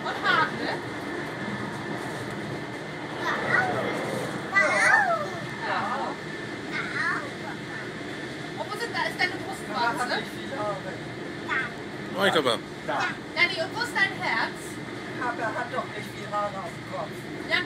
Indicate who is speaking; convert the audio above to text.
Speaker 1: Und Haare. Und wo sind da? Ist deine Brustwarze?
Speaker 2: Oh, ich glaube.
Speaker 1: Danny, und wo ist dein Herz?
Speaker 3: Aber er hat doch nicht viel Haare auf dem Kopf.
Speaker 1: Ja,